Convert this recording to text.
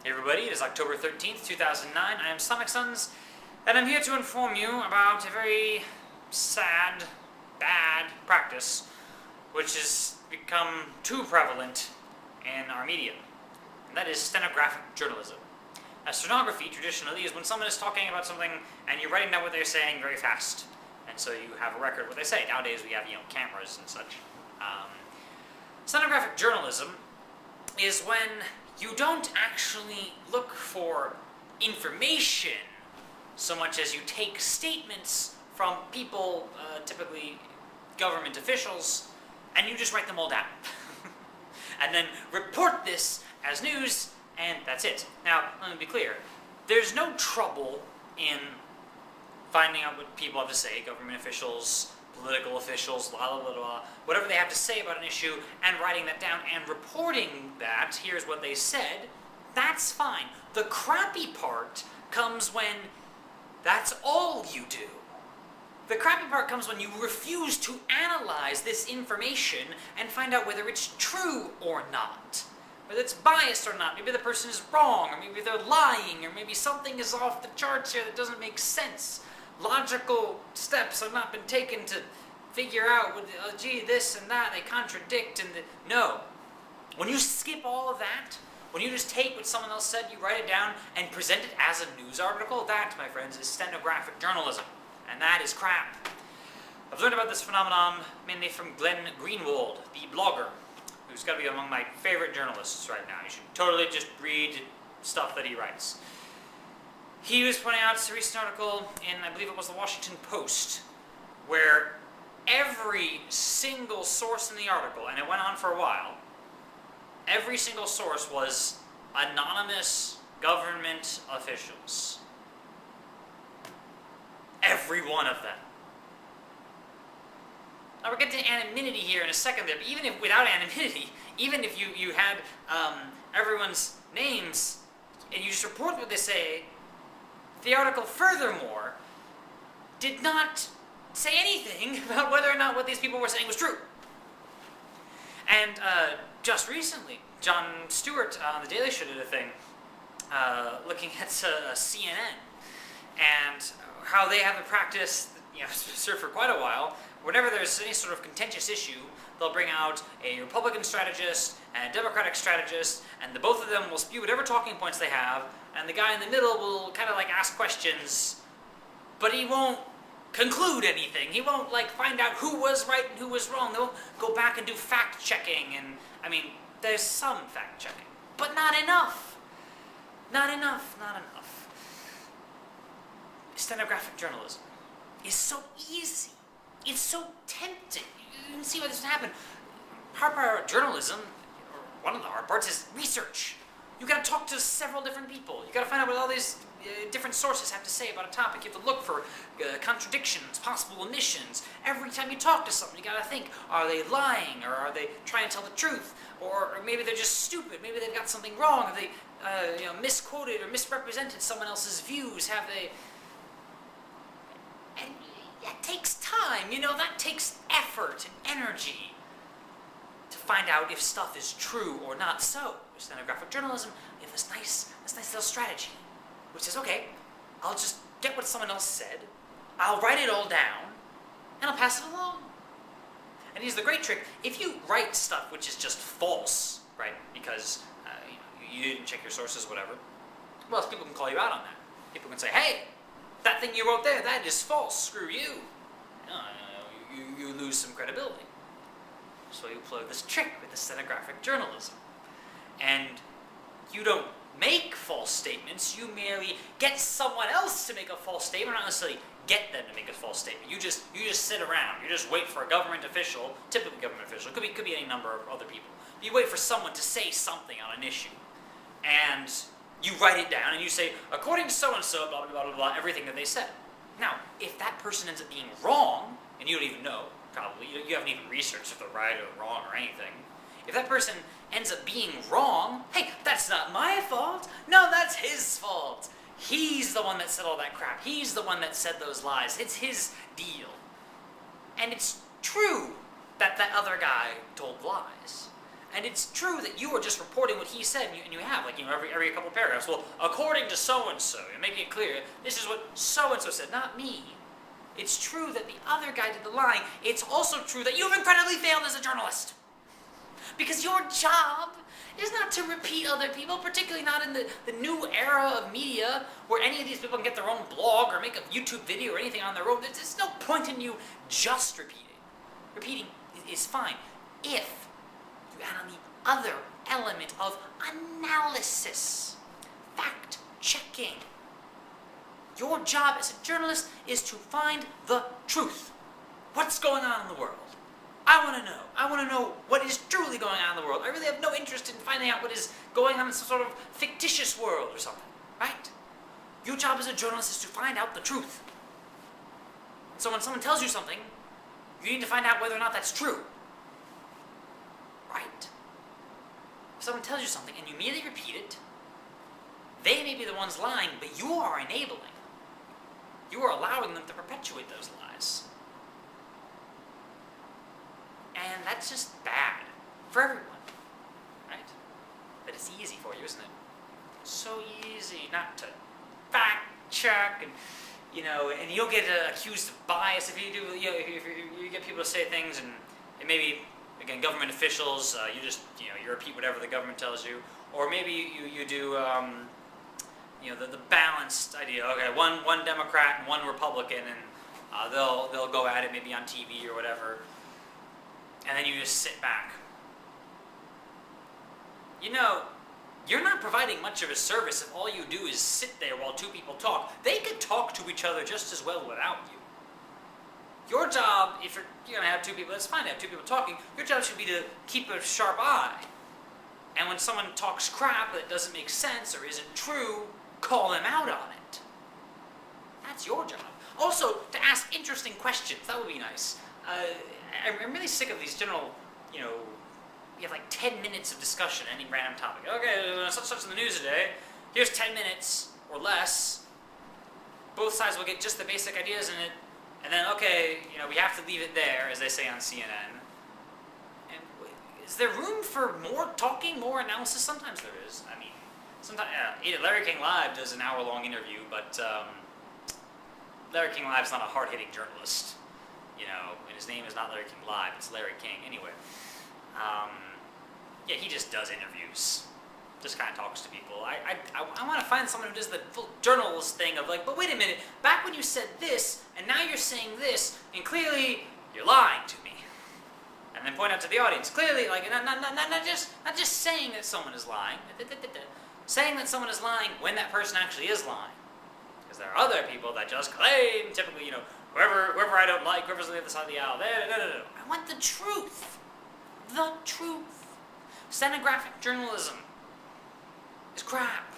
Hey everybody, it is October 13th, 2009. I am Sonic Sons, and I'm here to inform you about a very sad, bad practice which has become too prevalent in our media, and that is stenographic journalism. Now, stenography traditionally is when someone is talking about something and you're writing down what they're saying very fast, and so you have a record of what they say. Nowadays we have, cameras and such. Stenographic journalism is when you don't actually look for information so much as you take statements from people, typically government officials, and you just write them all down. And then report this as news, and that's it. Now, let me be clear. There's no trouble in finding out what people have to say, government officials, political officials, blah, blah, blah, blah, whatever they have to say about an issue, and writing that down and reporting that, here's what they said, that's fine. The crappy part comes when that's all you do. The crappy part comes when you refuse to analyze this information and find out whether it's true or not. Whether it's biased or not. Maybe the person is wrong, or maybe they're lying, or maybe something is off the charts here that doesn't make sense. Logical steps have not been taken to figure out, gee, this and that, they contradict, and no. When you skip all of that, when you just take what someone else said, you write it down, and present it as a news article, that, my friends, is stenographic journalism. And that is crap. I've learned about this phenomenon mainly from Glenn Greenwald, the blogger, who's got to be among my favorite journalists right now. You should totally just read stuff that he writes. He was pointing out a recent article in, I believe it was the Washington Post, where every single source in the article, and it went on for a while, every single source was anonymous government officials. Every one of them. Now we're getting to anonymity here in a second there, but even if without anonymity, even if you had everyone's names and you just report what they say, the article, furthermore, did not say anything about whether or not what these people were saying was true. And just recently, Jon Stewart on The Daily Show did a thing looking at CNN and how they have a practice, served for quite a while. Whenever there's any sort of contentious issue, they'll bring out a Republican strategist and a Democratic strategist, and the both of them will spew whatever talking points they have, and the guy in the middle will kind of ask questions, but he won't conclude anything. He won't find out who was right and who was wrong. They'll go back and do fact checking, and there's some fact checking, but not enough. Not enough. Stenographic journalism is so easy. It's so tempting. You can see why this would happen. Hard part of journalism, or one of the hard parts, is research. You got to talk to several different people. You got to find out what all these different sources have to say about a topic. You have to look for contradictions, possible omissions. Every time you talk to someone, you got to think: are they lying, or are they trying to tell the truth, or maybe they're just stupid? Maybe they've got something wrong. Have they, misquoted or misrepresented someone else's views? Have they? And that takes time, that takes effort and energy to find out if stuff is true or not. So, with stenographic journalism, we have this nice little strategy, which is, okay, I'll just get what someone else said, I'll write it all down, and I'll pass it along. And here's the great trick: if you write stuff which is just false, right, because you didn't check your sources, whatever, well, people can call you out on that. People can say, hey, that thing you wrote there, that is false, screw you. You lose some credibility. So you play this trick with the stenographic journalism. And you don't make false statements, you merely get someone else to make a false statement, not necessarily get them to make a false statement. You just sit around, you just wait for a government official, typically government official, could be any number of other people. You wait for someone to say something on an issue. And you write it down and you say, according to so-and-so, blah, blah, blah, blah, blah, everything that they said. Now, if that person ends up being wrong, and you don't even know, probably, you haven't even researched if they're right or wrong or anything. If that person ends up being wrong, hey, that's not my fault. No, that's his fault. He's the one that said all that crap. He's the one that said those lies. It's his deal. And it's true that that other guy told lies. And it's true that you are just reporting what he said, and you have, like, every couple of paragraphs. Well, according to so-and-so, you're making it clear, this is what so-and-so said, not me. It's true that the other guy did the lying. It's also true that you've incredibly failed as a journalist. Because your job is not to repeat other people, particularly not in the new era of media, where any of these people can get their own blog or make a YouTube video or anything on their own. There's no point in you just repeating. Repeating is fine if you add on the other element of analysis, fact-checking. Your job as a journalist is to find the truth. What's going on in the world? I want to know. I want to know what is truly going on in the world. I really have no interest in finding out what is going on in some sort of fictitious world or something, right? Your job as a journalist is to find out the truth. So when someone tells you something, you need to find out whether or not that's true, right? If someone tells you something and you immediately repeat it, they may be the ones lying, but you are enabling. You are allowing them to perpetuate those lies. And that's just bad for everyone, right? But it's easy for you, isn't it? So easy not to fact check, and and you'll get accused of bias if you do. If you get people to say things, and maybe again government officials, you repeat whatever the government tells you, or maybe you do. The balanced idea. Okay, one Democrat and one Republican, and they'll go at it maybe on TV or whatever, and then you just sit back. You're not providing much of a service if all you do is sit there while two people talk. They could talk to each other just as well without you. Your job, if you're going to have two people, that's fine to have two people talking. Your job should be to keep a sharp eye. And when someone talks crap that doesn't make sense or isn't true, call them out on it. That's your job. Also, to ask interesting questions. That would be nice. I'm really sick of these general, you have like 10 minutes of discussion, any random topic. Okay, such in the news today. Here's 10 minutes or less. Both sides will get just the basic ideas in it. And then, okay, we have to leave it there, as they say on CNN. And is there room for more talking, more analysis? Sometimes there is. I mean, sometimes Larry King Live does an hour-long interview, but Larry King Live's not a hard-hitting journalist, and his name is not Larry King Live, it's Larry King. Anyway, he just does interviews, just kind of talks to people. I want to find someone who does the full journalist thing of like, but wait a minute, back when you said this, and now you're saying this, and clearly you're lying to me. And then point out to the audience, clearly, like, not just saying that someone is lying, saying that someone is lying when that person actually is lying. Because there are other people that just claim, typically, whoever I don't like, whoever's on the other side of the aisle, no. I want the truth. The truth. Stenographic journalism is crap.